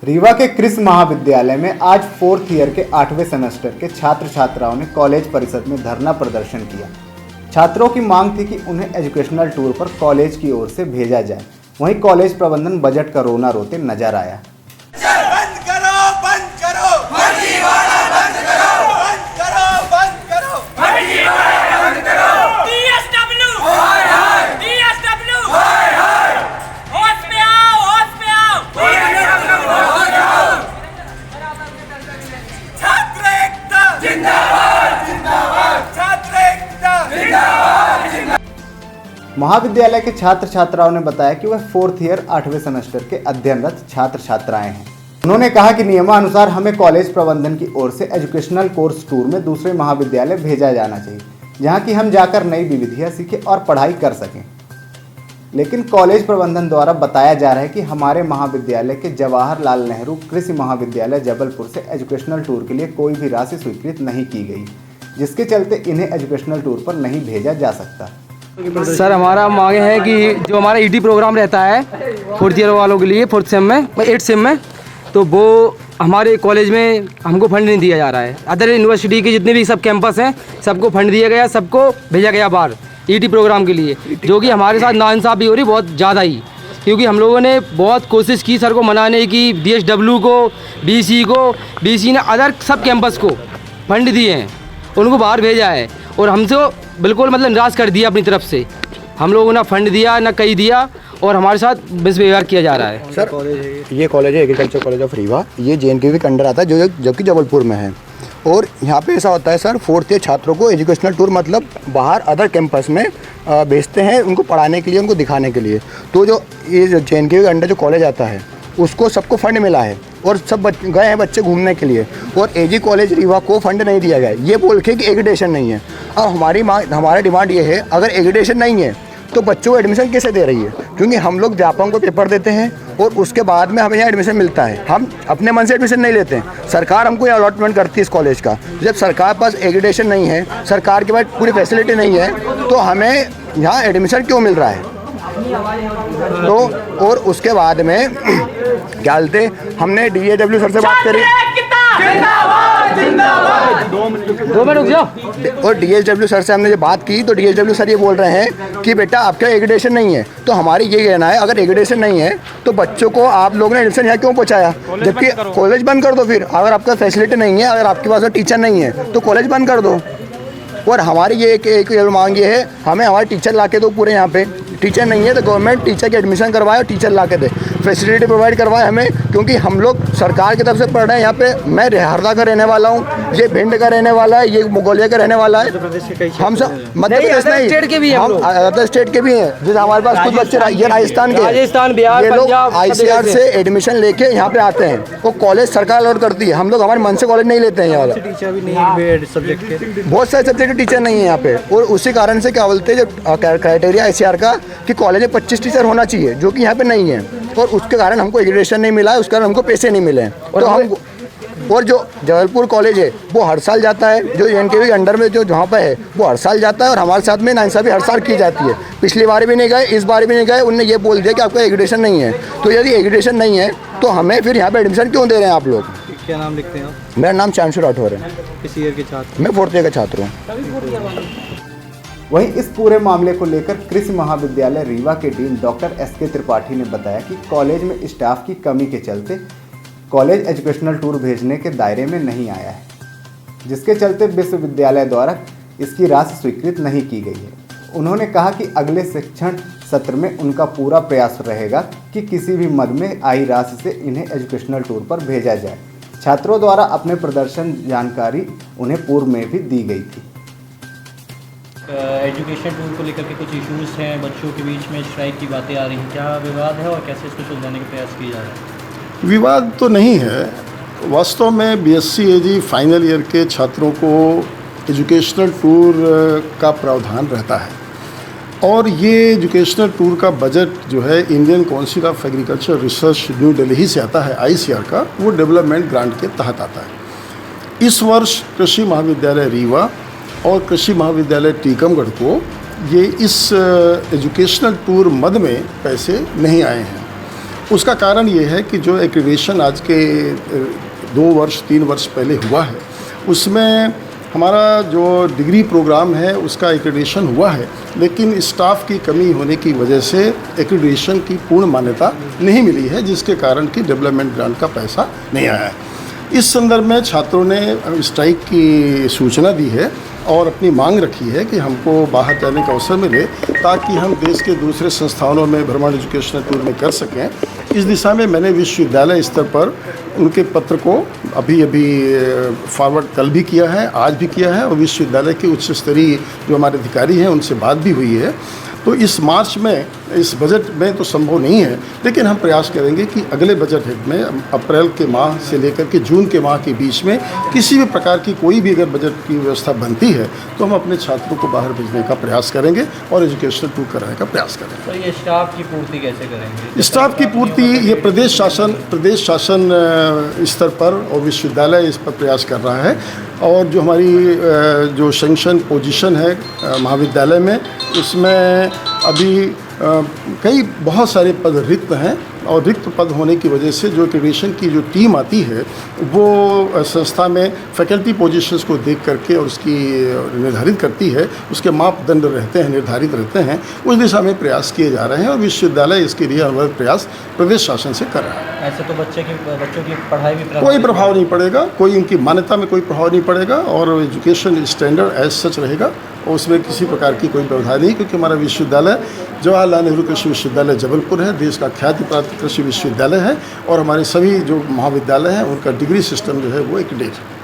रीवा के कृषि महाविद्यालय में आज 4th ईयर के 8वें सेमेस्टर के छात्र छात्राओं ने कॉलेज परिसर में धरना प्रदर्शन किया। छात्रों की मांग थी कि उन्हें एजुकेशनल टूर पर कॉलेज की ओर से भेजा जाए। वहीं कॉलेज प्रबंधन बजट का रोना रोते नजर आया। महाविद्यालय के छात्र छात्राओं ने बताया कि वह 4th ईयर 8वें सेमेस्टर के अध्ययनरत छात्र छात्राएं हैं। उन्होंने कहा कि नियमानुसार हमें कॉलेज प्रबंधन की ओर से एजुकेशनल कोर्स टूर में दूसरे महाविद्यालय भेजा जाना चाहिए, जहां कि हम जाकर नई विधियां सीखें और पढ़ाई कर सकें। लेकिन कॉलेज प्रबंधन द्वारा बताया जा रहा है कि हमारे महाविद्यालय के जवाहरलाल नेहरू कृषि महाविद्यालय जबलपुर से एजुकेशनल टूर के लिए कोई भी राशि स्वीकृत नहीं की गई, जिसके चलते इन्हें एजुकेशनल टूर पर नहीं भेजा जा सकता। सर, हमारा मांग है कि जो हमारा ईडी प्रोग्राम रहता है 4th ईयर वालों के लिए 4th सेम में 8th सेम में, तो वो हमारे कॉलेज में हमको फंड नहीं दिया जा रहा है। अदर यूनिवर्सिटी के जितने भी सब कैंपस हैं सबको फंड दिया गया, सबको भेजा गया बाहर ईडी प्रोग्राम के लिए, जो कि हमारे साथ नाइंसाफ़ी हो रही बहुत ज़्यादा ही। क्योंकि हम लोगों ने बहुत कोशिश की सर को मनाने की, DSW को, BC ने अदर सब कैंपस को फंड दिए हैं, उनको बाहर भेजा है और हमसे बिल्कुल मतलब निराश कर दिया अपनी तरफ से। हम लोगों ने फंड दिया ना कहीं दिया और हमारे साथ मिसबिहेवियर किया जा रहा है। सर, ये कॉलेज है एग्रीकल्चर कॉलेज ऑफ रीवा, ये JNKV के अंडर आता है जो कि जबलपुर में है। और यहाँ पे ऐसा होता है सर, 4th ईयर छात्रों को एजुकेशनल टूर मतलब बाहर अदर कैंपस में भेजते हैं उनको पढ़ाने के लिए, उनको दिखाने के लिए। तो जो ये JNKV के अंडर जो कॉलेज आता है उसको सबको फंड मिला है और सब गए हैं बच्चे घूमने के लिए, और AG कॉलेज रीवा को फंड नहीं दिया गया ये बोल के कि एग्रीडेशन नहीं है। अब हमारा डिमांड ये है, अगर एग्रीडेशन नहीं है तो बच्चों को एडमिशन कैसे दे रही है? क्योंकि हम लोग व्यापकों को पेपर देते हैं और उसके बाद में हमें यहाँ एडमिशन मिलता है। हम अपने मन से एडमिशन नहीं लेते हैं, सरकार हमको ये अलॉटमेंट करती है इस कॉलेज का। जब सरकार पास एग्रीडेशन नहीं है, सरकार के पास पूरी फैसिलिटी नहीं है, तो हमें यहाँ एडमिशन क्यों मिल रहा है? तो और उसके बाद में क्या बोलते, हमने DAW सर से बात करी और DSW सर से हमने जो बात की तो DSW सर ये बोल रहे हैं कि बेटा आपका एग्रीडेशन नहीं है। तो हमारी ये कहना है, अगर एग्रीडेशन नहीं है तो बच्चों को आप लोगों ने एडमिशन यहाँ क्यों पहुँचाया? जबकि कॉलेज बंद कर दो फिर। अगर आपका फैसिलिटी नहीं है, अगर आपके पास टीचर नहीं है तो कॉलेज बंद कर दो। और हमारी ये एक मांग ये है, हमें हमारे टीचर ला के दो पूरे। यहाँ पे टीचर नहीं है तो गवर्नमेंट टीचर की एडमिशन करवाए और टीचर ला के दे, फैसिलिटी प्रोवाइड करवाए हमें। क्योंकि हम लोग सरकार की तरफ से पढ़ रहे हैं। यहाँ पे मैं हरदा का रहने वाला हूँ, ये भिंड का रहने वाला है, ये मुगलिया का रहने वाला है। हम सब मध्य प्रदेश नहीं, हम अदर स्टेट के भी हैं। जैसे हमारे पास कुछ बच्चे ये राजस्थान के, ये लोग ICR से एडमिशन लेके यहाँ पे आते हैं। वो कॉलेज सरकार अलॉट करती है, हम लोग हमारे मन से कॉलेज नहीं लेते हैं। यहाँ बहुत सारे सब्जेक्ट टीचर नहीं है यहाँ पे, और उसी कारण से क्या बोलते हैं, जो क्राइटेरिया ICR का कि कॉलेज में 25 टीचर होना चाहिए, जो कि यहाँ पे नहीं है, और उसके कारण हमको एग्रीडेशन नहीं मिला है, उसके कारण हमको पैसे नहीं मिले हैं। तो हम और जो जबलपुर कॉलेज है वो हर साल जाता है, जो JNKV के अंडर में जो जहाँ पे है वो हर साल जाता है, और हमारे साथ में नाइंसाफ़ी हर साल की जाती है। पिछली बार भी नहीं गए, इस बार भी नहीं गए। उन्होंने ये बोल दिया कि आपका एग्रीडेशन नहीं है। तो यदि एग्रीडेशन नहीं है तो हमें फिर यहाँ पे एडमिशन क्यों दे रहे हैं आप लोग? क्या नाम लिखते हैं आप? मेरा नाम चांशु राठौर है। किस ईयर के छात्र? मैं 4th ईयर का छात्र हूँ। वहीं इस पूरे मामले को लेकर कृषि महाविद्यालय रीवा के डीन डॉक्टर SK त्रिपाठी ने बताया कि कॉलेज में स्टाफ की कमी के चलते कॉलेज एजुकेशनल टूर भेजने के दायरे में नहीं आया है, जिसके चलते विश्वविद्यालय द्वारा इसकी राशि स्वीकृत नहीं की गई है। उन्होंने कहा कि अगले शिक्षण सत्र में उनका पूरा प्रयास रहेगा कि किसी भी मद में आई राशि से इन्हें एजुकेशनल टूर पर भेजा जाए। छात्रों द्वारा अपने प्रदर्शन जानकारी उन्हें पूर्व में भी दी गई थी। एजुकेशन टूर को लेकर के कुछ इश्यूज हैं, बच्चों के बीच में स्ट्राइक की बातें आ रही हैं, क्या विवाद है और कैसे इसको सुलझाने का प्रयास किया जा रहा है? विवाद तो नहीं है। वास्तव में BSc AG फाइनल ईयर के छात्रों को एजुकेशनल टूर का प्रावधान रहता है, और ये एजुकेशनल टूर का बजट जो है Indian council of agriculture research new Delhi से आता है, ICR का, वो डेवलपमेंट ग्रांट के तहत आता है। इस वर्ष कृषि महाविद्यालय रीवा और कृषि महाविद्यालय टीकमगढ़ को ये इस एजुकेशनल टूर मद में पैसे नहीं आए हैं। उसका कारण ये है कि जो एक्रीडेशन आज के 2-3 वर्ष पहले हुआ है, उसमें हमारा जो डिग्री प्रोग्राम है उसका एक्रीडेशन हुआ है, लेकिन स्टाफ की कमी होने की वजह से एक्रीडेशन की पूर्ण मान्यता नहीं मिली है, जिसके कारण कि डेवलपमेंट ग्रांट का पैसा नहीं आया है। इस संदर्भ में छात्रों ने स्ट्राइक की सूचना दी है और अपनी मांग रखी है कि हमको बाहर जाने का अवसर मिले ताकि हम देश के दूसरे संस्थानों में भ्रमण एजुकेशनल टूर में कर सकें। इस दिशा में मैंने विश्वविद्यालय स्तर पर उनके पत्र को अभी फॉरवर्ड कल भी किया है, आज भी किया है, और विश्वविद्यालय के उच्च स्तरीय जो हमारे अधिकारी हैं उनसे बात भी हुई है। तो इस मार्च में, इस बजट में तो संभव नहीं है, लेकिन हम प्रयास करेंगे कि अगले बजट में अप्रैल के माह से लेकर के जून के माह के बीच में किसी भी प्रकार की कोई भी अगर बजट की व्यवस्था बनती है तो हम अपने छात्रों को बाहर भेजने का प्रयास करेंगे और एजुकेशनल टूर कराने का प्रयास करेंगे। तो ये स्टाफ की पूर्ति कैसे करेंगे? स्टाफ की पूर्ति ये प्रदेश शासन स्तर पर और विश्वविद्यालय इस पर प्रयास कर रहा है, और जो हमारी जो सैंक्शन पोजीशन है महाविद्यालय में, उसमें अभी बहुत सारे पद रिक्त हैं, और रिक्त पद होने की वजह से जो एक्रीडेशन की जो टीम आती है वो संस्था में फैकल्टी पोजीशंस को देख करके और उसकी निर्धारित करती है, उसके मापदंड रहते हैं, निर्धारित रहते हैं। उस दिशा में प्रयास किए जा रहे हैं और विश्वविद्यालय इसके लिए हर प्रयास प्रदेश शासन से कर रहा है। ऐसे तो बच्चों की पढ़ाई भी कोई प्रभाव नहीं पड़ेगा, कोई उनकी मान्यता में कोई प्रभाव नहीं पड़ेगा, और एजुकेशन स्टैंडर्ड एज सच रहेगा और उसमें किसी प्रकार की कोई व्यवधान नहीं, क्योंकि हमारा विश्वविद्यालय जवाहरलाल नेहरू कृषि विश्वविद्यालय जबलपुर है, देश का ख्याति प्राप्त कृषि विश्वविद्यालय है, और हमारे सभी जो महाविद्यालय हैं उनका डिग्री सिस्टम जो है वो एक डेट है।